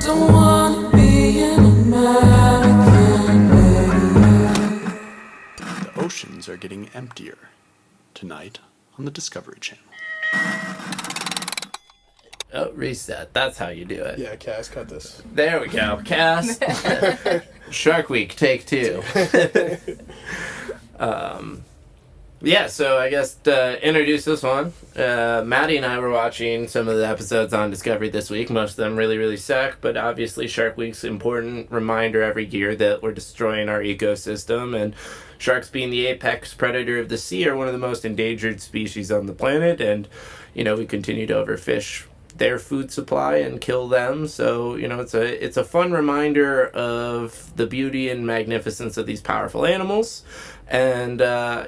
don't wanna be an American lady. The oceans are getting emptier tonight on the Discovery Channel. Oh, reset. That's how you do it. Yeah, Cass, cut this. There we go. Cass. Shark Week, take 2. Yeah, so I guess to introduce this one, Maddie and I were watching some of the episodes on Discovery this week. Most of them really, really suck, but obviously Shark Week's an important reminder every year that we're destroying our ecosystem, and sharks, being the apex predator of the sea, are one of the most endangered species on the planet, and, you know, we continue to overfish their food supply and kill them. So, you know, it's a fun reminder of the beauty and magnificence of these powerful animals. And,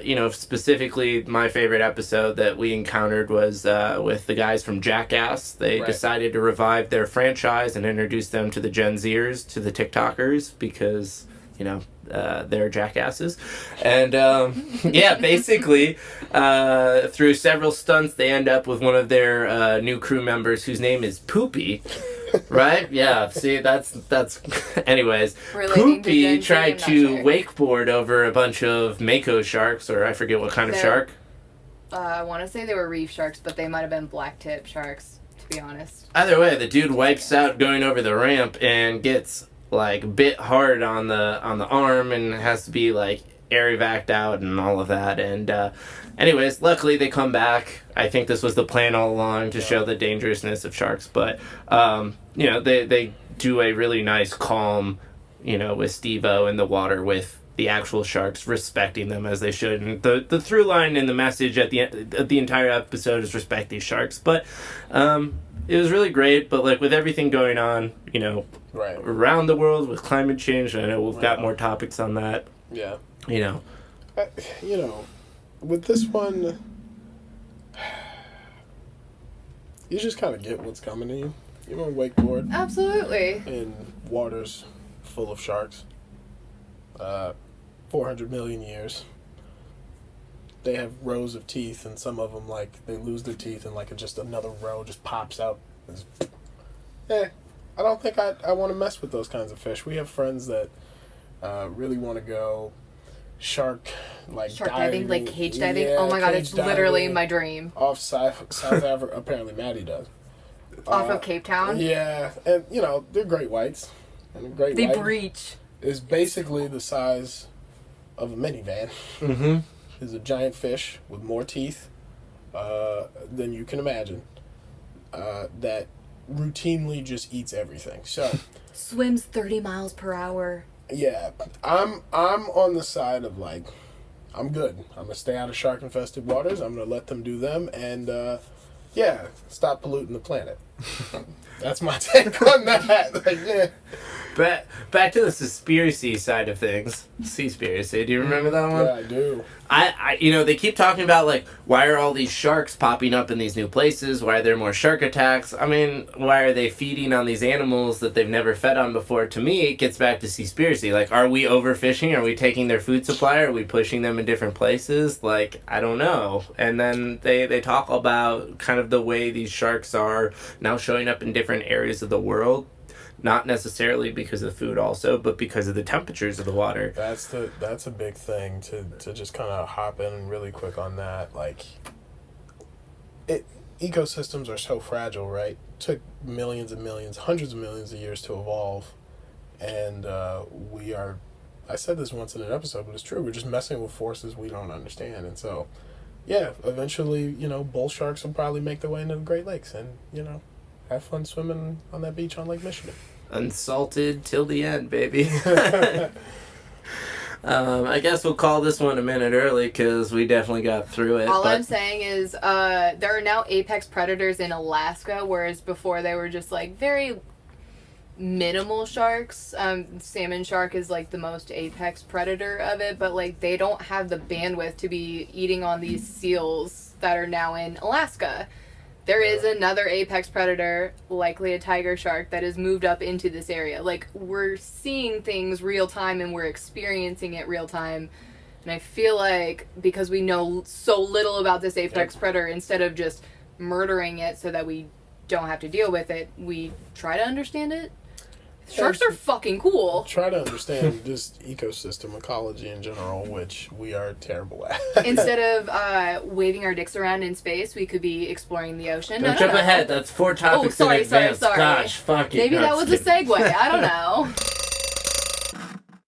you know, specifically my favorite episode that we encountered was with the guys from Jackass. They decided to revive their franchise and introduce them to the Gen Zers, to the TikTokers, because, you know, they're jackasses. And, yeah, basically, through several stunts, they end up with one of their new crew members whose name is Poopy. Right? Yeah. See, that's anyways. Poopy tried to wakeboard over a bunch of mako sharks, or I forget what kind of shark. I want to say they were reef sharks, but they might have been black tip sharks, to be honest. Either way, the dude wipes out going over the ramp and gets like bit hard on the arm and has to be like air evac'd out and all of that. And anyways, luckily they come back. I think this was the plan all along to show the dangerousness of sharks. But you know, they do a really nice calm, you know, with Steve-O in the water with the actual sharks, respecting them as they should. And the through line and the message at the end of the entire episode is respect these sharks. But it was really great. But like with everything going on, you know, around the world with climate change, I know we've got more topics on that. Yeah. You know. You know, with this one, you just kind of get what's coming to you. You want to wakeboard. Absolutely. In waters full of sharks. 400 million years. They have rows of teeth, and some of them, like, they lose their teeth, and, like, just another row just pops out. I don't think I want to mess with those kinds of fish. We have friends that really want to go shark diving, like cage diving. Yeah, oh my god, it's literally my dream. Off South Africa, apparently Maddie does. Off of Cape Town. Yeah, and you know they're great whites, and a great white breach is basically the size of a minivan. Mm-hmm. Is a giant fish with more teeth than you can imagine. That routinely just eats everything. So swims 30 miles per hour. Yeah, I'm on the side of like, I'm good. I'm gonna stay out of shark infested waters. I'm gonna let them do them, and stop polluting the planet. That's my take on that. Like, yeah. Back to the Seaspiracy side of things. Seaspiracy, do you remember that one? Yeah, I do. I you know, they keep talking about, like, why are all these sharks popping up in these new places? Why are there more shark attacks? I mean, why are they feeding on these animals that they've never fed on before? To me, it gets back to Seaspiracy. Like, are we overfishing? Are we taking their food supply? Are we pushing them in different places? Like, I don't know. And then they talk about kind of the way these sharks are now showing up in different areas of the world. Not necessarily because of food also, but because of the temperatures of the water. That's a big thing to just kind of hop in really quick on that. Like, ecosystems are so fragile, right? It took millions and millions, hundreds of millions of years to evolve. And we are, I said this once in an episode, but it's true. We're just messing with forces we don't understand. And so, yeah, eventually, you know, bull sharks will probably make their way into the Great Lakes and, you know, have fun swimming on that beach on Lake Michigan. Unsalted till the end, baby. I guess we'll call this one a minute early because we definitely got through it. All I'm saying is there are now apex predators in Alaska, whereas before they were just like very minimal sharks. Salmon shark is like the most apex predator of it, but like they don't have the bandwidth to be eating on these seals that are now in Alaska. There is another apex predator, likely a tiger shark, that has moved up into this area. Like, we're seeing things real time and we're experiencing it real time. And I feel like because we know so little about this apex predator, instead of just murdering it so that we don't have to deal with it, we try to understand it. Sharks are fucking cool. Try to understand just ecosystem ecology in general, which we are terrible at. Instead of waving our dicks around in space, we could be exploring the ocean. Don't jump ahead. That's 4 topics in advance. Sorry. Gosh, fuck it. Maybe No, that just was a kidding. segue. I don't know.